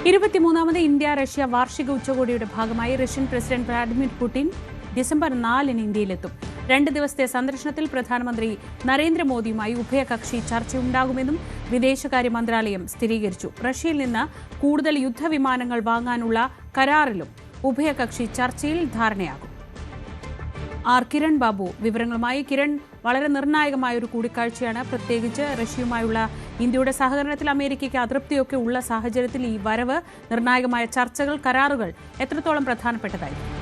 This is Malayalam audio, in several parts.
23ാമത് ഇന്ത്യ റഷ്യ വാർഷിക ഉച്ചകോടിയുടെ ഭാഗമായി Russian president Vladimir Putin December 4-ന് ഇന്ത്യയിലെത്തും. 2 ദിവസത്തെ സന്ദർശനത്തിൽ പ്രധാനമന്ത്രി നരേന്ദ്രമോദിയുമായി ഉഭയകക്ഷി ചർച്ചയുണ്ടാകുമെന്നും വിദേശകാര്യ മന്ത്രാലയം സ്ഥിരീകരിച്ചു. റഷ്യയിൽ നിന്ന് കൂടുതൽ യുദ്ധവിമാനങ്ങൾ വാങ്ങാനുള്ള കരാറിലും ഉഭയകക്ഷി ചർച്ചയിൽ ധാരണയാകും. കിരൺ ബാബു വിവരങ്ങളുമായി. കിരൺ, വളരെ നിർണായകമായ ഒരു കൂടിക്കാഴ്ചയാണ്. പ്രത്യേകിച്ച് റഷ്യയുമായുള്ള ഇന്ത്യയുടെ സഹകരണത്തിൽ അമേരിക്കയ്ക്ക് അതൃപ്തിയൊക്കെ ഉള്ള സാഹചര്യത്തിൽ ഈ വരവ്, നിർണായകമായ ചർച്ചകൾ, കരാറുകൾ എത്രത്തോളം പ്രധാനപ്പെട്ടതായിരിക്കും?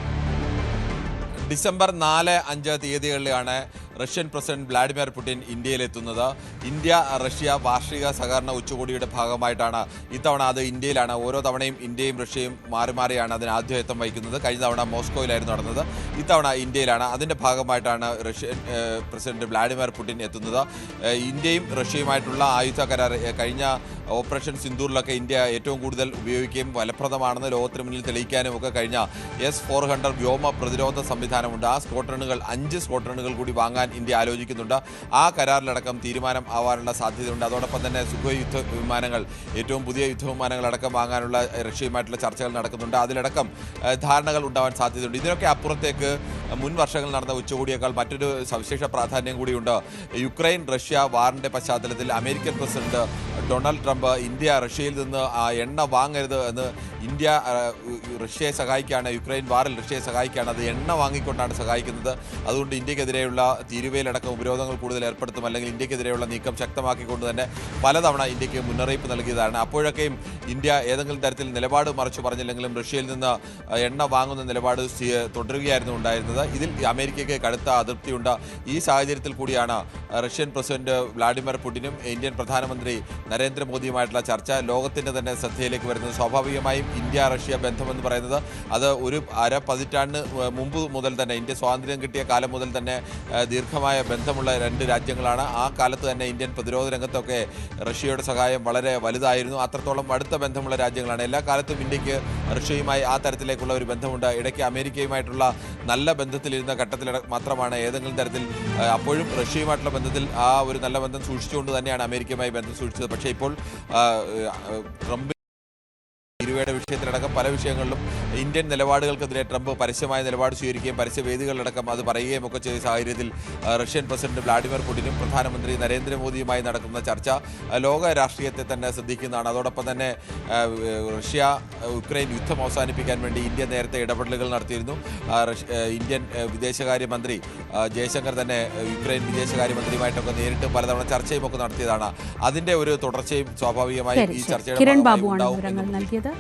ഡിസംബർ 4-5 തീയതികളിലാണ് റഷ്യൻ പ്രസിഡന്റ് വ്ളാഡിമിർ പുടിൻ ഇന്ത്യയിലെത്തുന്നത്. ഇന്ത്യ റഷ്യ വാർഷിക സഹകരണ ഉച്ചകോടിയുടെ ഭാഗമായിട്ടാണ് ഇത്തവണ അത് ഇന്ത്യയിലാണ്. ഓരോ തവണയും ഇന്ത്യയും റഷ്യയും മാറി മാറിയാണ് അതിന് ആതിഥേയത്വം വഹിക്കുന്നത്. കഴിഞ്ഞ തവണ മോസ്കോയിലായിരുന്നു നടന്നത്, ഇത്തവണ ഇന്ത്യയിലാണ്. അതിൻ്റെ ഭാഗമായിട്ടാണ് റഷ്യൻ പ്രസിഡന്റ് വ്ളാഡിമിർ പുടിൻ എത്തുന്നത്. ഇന്ത്യയും റഷ്യയുമായിട്ടുള്ള ആയുധ കരാർ കഴിഞ്ഞ ഓപ്പറേഷൻ സിന്ദൂറിലൊക്കെ ഇന്ത്യ ഏറ്റവും കൂടുതൽ ഉപയോഗിക്കുകയും ഫലപ്രദമാണെന്ന് ലോകത്തിന് മുന്നിൽ തെളിയിക്കാനും ഒക്കെ കഴിഞ്ഞ S-400 വ്യോമ പ്രതിരോധ സംവിധാനമുണ്ട്. ആ സ്ക്വാഡ്രണുകൾ 5 സ്ക്വാഡ്രണുകൾ കൂടി വാങ്ങാൻ ഇന്ത്യ ആലോചിക്കുന്നുണ്ട്. ആ കരാറിലടക്കം തീരുമാനം ആവാനുള്ള സാധ്യതയുണ്ട്. അതോടൊപ്പം തന്നെ സുഖോയ് യുദ്ധവിമാനങ്ങൾ, ഏറ്റവും പുതിയ യുദ്ധവിമാനങ്ങളടക്കം വാങ്ങാനുള്ള റഷ്യയുമായിട്ടുള്ള ചർച്ചകൾ നടക്കുന്നുണ്ട്. അതിലടക്കം ധാരണകൾ ഉണ്ടാവാൻ സാധ്യതയുണ്ട്. ഇതിനൊക്കെ അപ്പുറത്തേക്ക് മുൻ വർഷങ്ങളിൽ നടന്ന ഉച്ചകോടിയേക്കാൾ മറ്റൊരു സവിശേഷ പ്രാധാന്യം കൂടിയുണ്ട്. യുക്രൈൻ റഷ്യ വാറിൻ്റെ പശ്ചാത്തലത്തിൽ American president Donald Trump India റഷ്യയിൽ നിന്ന് എണ്ണ വാങ്ങരുത് എന്ന് ഇന്ത്യ റഷ്യയെ സഹായിക്കുകയാണ്, യുക്രൈൻ വാറിൽ റഷ്യയെ സഹായിക്കുകയാണ്. അത് എണ്ണ വാങ്ങിക്കൊണ്ടാണ് സഹായിക്കുന്നത്. അതുകൊണ്ട് ഇന്ത്യക്കെതിരെയുള്ള തീരുവയിലടക്കം ഉപരോധങ്ങൾ കൂടുതൽ ഏർപ്പെടുത്തും, അല്ലെങ്കിൽ ഇന്ത്യക്കെതിരെയുള്ള നീക്കം ശക്തമാക്കിക്കൊണ്ട് തന്നെ പലതവണ ഇന്ത്യക്ക് മുന്നറിയിപ്പ് നൽകിയതാണ്. അപ്പോഴൊക്കെയും ഇന്ത്യ ഏതെങ്കിലും തരത്തിൽ നിലപാട് മറിച്ചു പറഞ്ഞില്ലെങ്കിലും റഷ്യയിൽ നിന്ന് എണ്ണ വാങ്ങുന്ന നിലപാട് തുടരുകയായിരുന്നു ഉണ്ടായിരുന്നത്. ഇതിൽ അമേരിക്കയ്ക്ക് കടുത്ത അതൃപ്തിയുണ്ട്. ഈ സാഹചര്യത്തിൽ കൂടിയാണ് റഷ്യൻ പ്രസിഡന്റ് വ്ളാഡിമിർ പുടിനും ഇന്ത്യൻ പ്രധാനമന്ത്രി നരേന്ദ്രമോദിയുമായിട്ടുള്ള ചർച്ച ലോകത്തിൻ്റെ തന്നെ ശ്രദ്ധയിലേക്ക് വരുന്നത്. സ്വാഭാവികമായും ഇന്ത്യ റഷ്യ ബന്ധമെന്ന് പറയുന്നത് അത് ഒരു പതിറ്റാണ്ട് മുമ്പ് മുതൽ തന്നെ, ഇന്ത്യ സ്വാതന്ത്ര്യം കിട്ടിയ കാലം മുതൽ തന്നെ ദീർഘമായ ബന്ധമുള്ള 2 രാജ്യങ്ങളാണ്. ആ കാലത്ത് തന്നെ ഇന്ത്യൻ പ്രതിരോധ രംഗത്തൊക്കെ റഷ്യയുടെ സഹായം വളരെ വലുതായിരുന്നു. അത്രത്തോളം അടുത്ത ബന്ധമുള്ള രാജ്യങ്ങളാണ്. എല്ലാ കാലത്തും ഇന്ത്യക്ക് റഷ്യയുമായി ആ തരത്തിലേക്കുള്ള ഒരു ബന്ധമുണ്ട്. ഇടയ്ക്ക് അമേരിക്കയുമായിട്ടുള്ള നല്ല ബന്ധത്തിലിരുന്ന ഘട്ടത്തിൽ മാത്രമാണ് ഏതെങ്കിലും തരത്തിൽ, അപ്പോഴും റഷ്യയുമായിട്ടുള്ള ബന്ധത്തിൽ ആ ഒരു നല്ല ബന്ധം സൂക്ഷിച്ചുകൊണ്ട് തന്നെയാണ് അമേരിക്കയുമായി ബന്ധം സൂക്ഷിച്ചത്. പക്ഷേ ഇപ്പോൾ ട്രംപ് തീരുവയുടെ വിഷയത്തിലടക്കം പല വിഷയങ്ങളിലും ഇന്ത്യൻ നിലപാടുകൾക്കെതിരെ ട്രംപ് പരസ്യമായ നിലപാട് സ്വീകരിക്കുകയും പരസ്യവേദികളിലടക്കം അത് പറയുകയും ഒക്കെ ചെയ്ത സാഹചര്യത്തിൽ റഷ്യൻ പ്രസിഡന്റ് വ്ളാഡിമിർ പുടിനും പ്രധാനമന്ത്രി നരേന്ദ്രമോദിയുമായി നടക്കുന്ന ചർച്ച ലോക രാഷ്ട്രീയത്തെ തന്നെ ശ്രദ്ധിക്കുന്നതാണ്. അതോടൊപ്പം തന്നെ റഷ്യ യുക്രൈൻ യുദ്ധം അവസാനിപ്പിക്കാൻ വേണ്ടി ഇന്ത്യ നേരത്തെ ഇടപെടലുകൾ നടത്തിയിരുന്നു. ഇന്ത്യൻ വിദേശകാര്യമന്ത്രി ജയശങ്കർ തന്നെ യുക്രൈൻ വിദേശകാര്യമന്ത്രിയുമായിട്ടൊക്കെ നേരിട്ട് പലതവണ ചർച്ചയും ഒക്കെ നടത്തിയതാണ്. അതിൻ്റെ ഒരു തുടർച്ചയും സ്വാഭാവികമായും ഈ ചർച്ചയുടെ കിരൺ ബാബുവാണ് വിവരങ്ങൾ നൽകിയത്.